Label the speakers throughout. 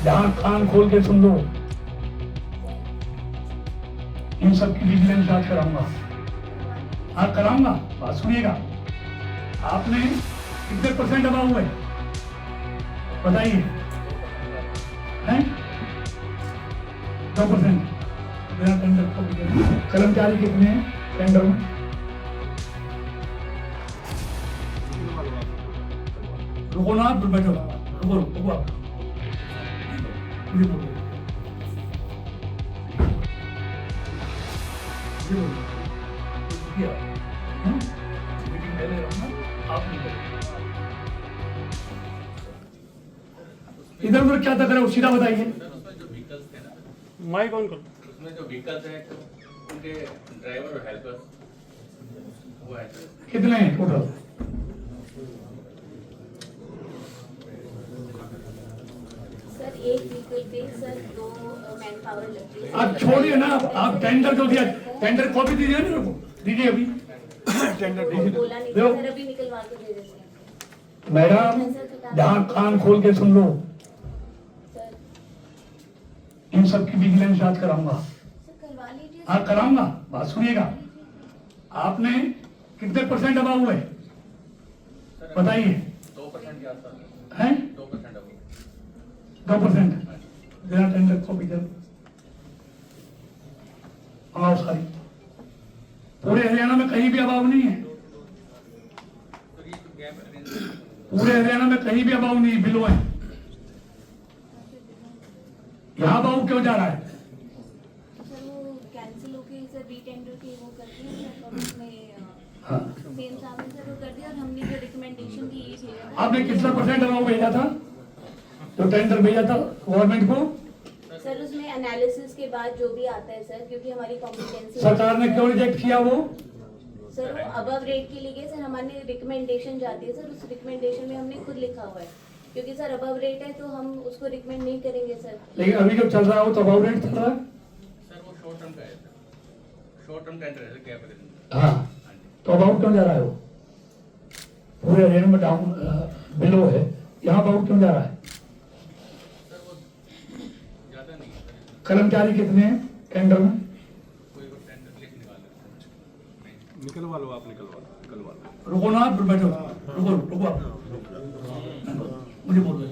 Speaker 1: ध्यान कान खोल के सुन लो, इन सब की विजिलेंस जांच कराऊंगा। हाँ कराऊंगा, बात सुनिएगा। आपने कितने % दबा हुए बताइए? हैं 2%। बिना टेंडर को कर्मचारी कितने हैं टेंडर में? रुको ना, बैठो, रुको आप। मुझे बोलो, मीटिंग पहले रहूंगा, आप नहीं करें। इधर उधर क्या तक रहे हो, सीधा बताइए।
Speaker 2: माइक ऑन करो।
Speaker 3: उसमें जो व्हीकल्स है उनके ड्राइवर और हेल्पर वो है
Speaker 1: कितने हैं टोटल?
Speaker 4: सर एक व्हीकल पे सर 2 मैन पावर लगती है।
Speaker 1: आप छोड़िए ना, आप टेंडर जो दिया, टेंडर कॉपी दीजिए ना, मेरे को दीजिए अभी। टेंडर
Speaker 4: बोला नहीं
Speaker 1: दीजिए।
Speaker 4: सर, अभी निकलवा के दे देते हैं
Speaker 1: मैडम ध्यान कान खोल के सुन लो,
Speaker 4: सर।
Speaker 1: इन सब की विजिलेंस जांच कराऊंगा।
Speaker 4: सर करवा लीजिए।
Speaker 1: हाँ कराऊंगा, बात सुनिएगा। आपने कितने % दबा हुए बताइए?
Speaker 3: 2% के आसपास
Speaker 1: हैं
Speaker 3: 2% हो
Speaker 1: 2%। बिना टेंडर को भी मंगाओ सारी। पूरे हरियाणा में कहीं भी अभाव नहीं है, पूरे हरियाणा में कहीं भी अभाव नहीं है, बिलो है। यहाँ अभाव क्यों जा रहा है?
Speaker 4: सर वो कैंसिल होके सर रीटेंडर की वो कर दिया सर, और उसमें
Speaker 1: हाँ।
Speaker 4: सेम साहब ने सर वो कर दिया, और हमने जो रिकमेंडेशन की ये भेजा था।
Speaker 1: आपने कितना % अभाव भेजा था जो टेंडर भेजा था गवर्नमेंट को?
Speaker 4: सर उसमें एनालिसिस के बाद जो भी आता है सर, क्योंकि हमारी कॉम्पिटेंसी
Speaker 1: सरकार ने क्यों रिजेक्ट किया वो?
Speaker 4: सर वो अबव रेट के लिए सर हमारी रिकमेंडेशन जाती है सर, उस रिकमेंडेशन में हमने खुद लिखा हुआ है, क्योंकि सर अबव रेट है तो हम उसको रिकमेंड नहीं करेंगे सर।
Speaker 1: लेकिन अभी जब चल रहा है वो तो अभाव रेट चल रहा है।
Speaker 3: सर वो शॉर्ट टर्म का है, शॉर्ट टर्म टेंडर है क्या करें।
Speaker 1: हाँ, तो अभाव क्यों जा रहा है वो? पूरे हरियाणा में डाउन बिलो है, यहाँ अभाव क्यों जा रहा है?
Speaker 3: सर वो ज़्यादा नहीं है सर,
Speaker 1: कर्मचारी कितने हैं टेंडर में?
Speaker 3: कोई वो टेंडर लिख निकाल
Speaker 2: निकलवा लो, आप निकलवा लो।
Speaker 1: रुको ना, बैठो, रुको आप। मुझे बोल रहे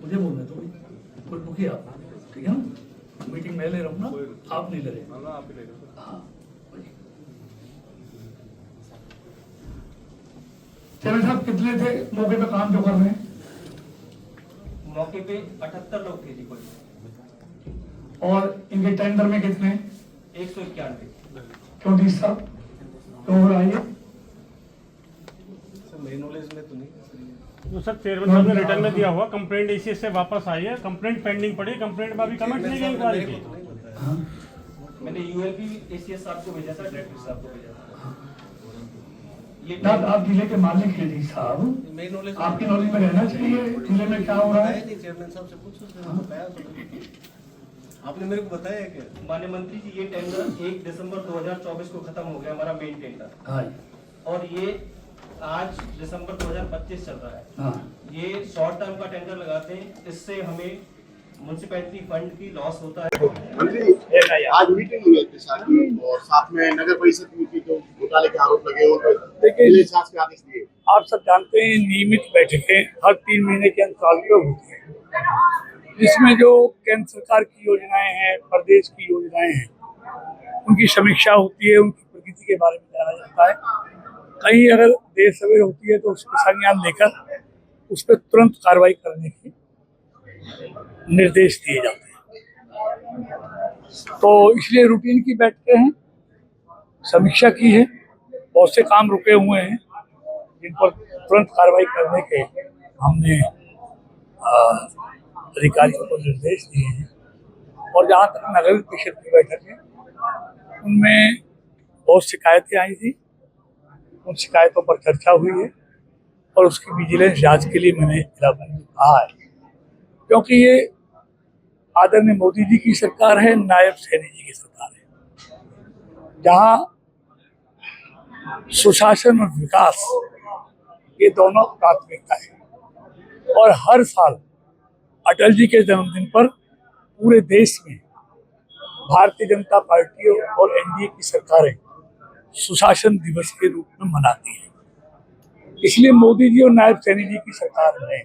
Speaker 1: मुझे बोल रहे तो कोई रुकिए आप, ठीक है ना? मीटिंग मैं ले रहा हूँ ना, आप नहीं ले रहे।
Speaker 2: आप ही ले लो।
Speaker 1: हाँ चलो साहब, कितने थे मौके पे काम जो कर रहे हैं?
Speaker 5: मौके पे 78 लोग थे जी कुल।
Speaker 1: और इनके टेंडर में कितने?
Speaker 5: 191।
Speaker 1: क्यों डी साहब क्यों हो रहा है ये?
Speaker 2: मेरे नॉलेज में तो नहीं। तो सर चेयरमैन साहब ने रिटर्न में दिया हुआ कंप्लेंट एसीएस से वापस आई है, कंप्लेंट पेंडिंग पड़ी है, कंप्लेंट में अभी कमेंट नहीं गई इंक्वायरी की।
Speaker 5: मैंने यूएलबी एसीएस साहब को भेजा था, डायरेक्टर साहब को भेजा था। ये
Speaker 1: साहब आप जिले के मालिक हैं डी साहब, आपकी नॉलेज में रहना चाहिए जिले में क्या हो रहा है।
Speaker 6: चेयरमैन साहब से पूछो, बताया तो आपने मेरे को बताया क्या?
Speaker 5: माननीय मंत्री जी, ये टेंडर 1 दिसंबर 2024 को खत्म हो गया हमारा मेन टेंडर,
Speaker 1: हाँ
Speaker 5: और ये आज दिसंबर 2025 चल रहा है।
Speaker 1: हाँ,
Speaker 5: ये शॉर्ट टर्म का टेंडर लगाते हैं, इससे हमें म्युनिसिपैलिटी फंड की लॉस होता है।
Speaker 6: मंत्री आज मीटिंग हुई थी साथ में, और साथ में नगर परिषद की थी, तो घोटाले के आरोप लगे और देखिए जांच के आदेश दिए।
Speaker 1: आप सब जानते हैं नियमित बैठकें हर 3 महीने के अंतराल पर होती हैं, जिसमें जो केंद्र सरकार की योजनाएं हैं, प्रदेश की योजनाएं हैं, उनकी समीक्षा होती है, उनकी प्रगति के बारे में जाना जाता है। कहीं अगर देर सवेर होती है तो उसका संज्ञान लेकर उस पर तुरंत कार्रवाई करने के निर्देश दिए जाते हैं। तो इसलिए रूटीन की बैठकें हैं, समीक्षा की है, बहुत से काम रुके हुए हैं जिन पर तुरंत कार्रवाई करने के हमने अधिकारियों को निर्देश दिए हैं। और जहाँ तक नगर परिषद की बैठक है, उनमें बहुत शिकायतें आई थी, उन शिकायतों पर चर्चा हुई है और उसकी विजिलेंस जांच के लिए मैंने जिलाधिकारी को कहा है, क्योंकि ये आदरणीय मोदी जी की सरकार है, नायब सैनी जी की सरकार है, जहाँ सुशासन और विकास ये दोनों प्राथमिकता है। और हर साल अटल जी के जन्मदिन पर पूरे देश में भारतीय जनता पार्टी और एनडीए की सरकारें सुशासन दिवस के रूप में मनाती हैं। इसलिए मोदी जी और नायब सैनी जी की सरकार में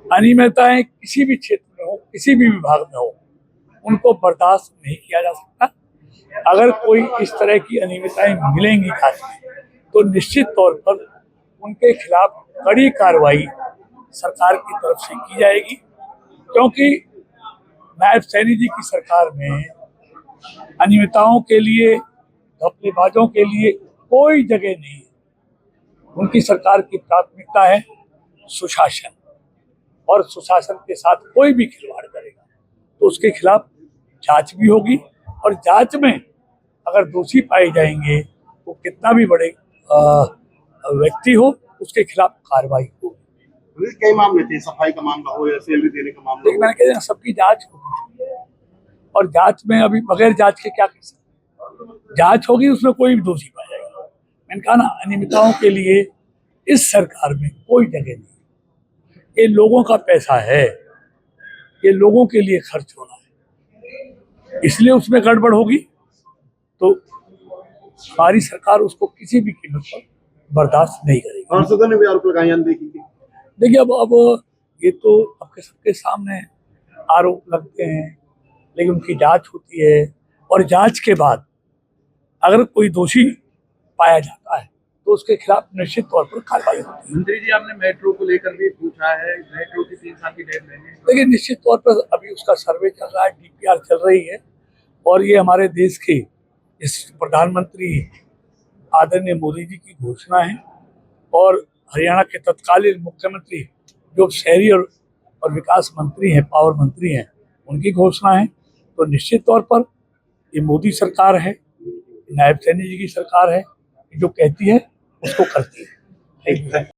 Speaker 1: अनियमितताएं किसी भी क्षेत्र में हो, किसी भी विभाग में हो, उनको बर्दाश्त नहीं किया जा सकता। अगर कोई इस तरह की अनियमितताएं मिलेंगी खास में, तो निश्चित तौर पर उनके खिलाफ कड़ी कार्रवाई सरकार की तरफ से की जाएगी, क्योंकि नायब सैनी जी की सरकार में अनियमितताओं के लिए, घपलेबाजों के लिए कोई जगह नहीं है। उनकी सरकार की प्राथमिकता है सुशासन, और सुशासन के साथ कोई भी खिलवाड़ करेगा तो उसके खिलाफ जांच भी होगी, और जांच में अगर दोषी पाए जाएंगे तो कितना भी बड़े व्यक्ति हो, उसके खिलाफ कार्रवाई होगी।
Speaker 6: कई मामले थे, सफाई का मामला हो या सैलरी देने का मामला
Speaker 1: लेकिन मैंने कहा सबकी जांच होगी, और जांच में अभी बगैर जांच के क्या कर सकते, जांच होगी, उसमें कोई भी दोषी पाया जाएगा। मैंने कहा ना, अनियमितताओं के लिए इस सरकार में कोई जगह नहीं। ये लोगों का पैसा है, ये लोगों के लिए खर्च होना है, इसलिए उसमें गड़बड़ होगी तो हमारी सरकार उसको किसी भी कीमत पर बर्दाश्त नहीं करेगी।
Speaker 6: सांसदों ने भी आरोप लगाए अनदेखी के।
Speaker 1: देखिए, अब ये तो आपके सबके सामने आरोप लगते हैं, लेकिन उनकी जांच होती है, और जांच के बाद अगर कोई दोषी पाया जाता है तो उसके खिलाफ निश्चित तौर पर कार्रवाई होती है।
Speaker 3: मंत्री जी, आपने मेट्रो को लेकर भी पूछा है, मेट्रो की 3 साल की डेडलाइन है।
Speaker 1: लेकिन निश्चित तौर पर अभी उसका सर्वे चल रहा है, डीपीआर चल रही है, और ये हमारे देश के इस प्रधानमंत्री आदरणीय मोदी जी की घोषणा है, और हरियाणा के तत्कालीन मुख्यमंत्री जो शहरी और विकास मंत्री हैं, पावर मंत्री हैं, उनकी घोषणा है। तो निश्चित तौर पर ये मोदी सरकार है, नायब सैनी जी की सरकार है, जो कहती है उसको करती है।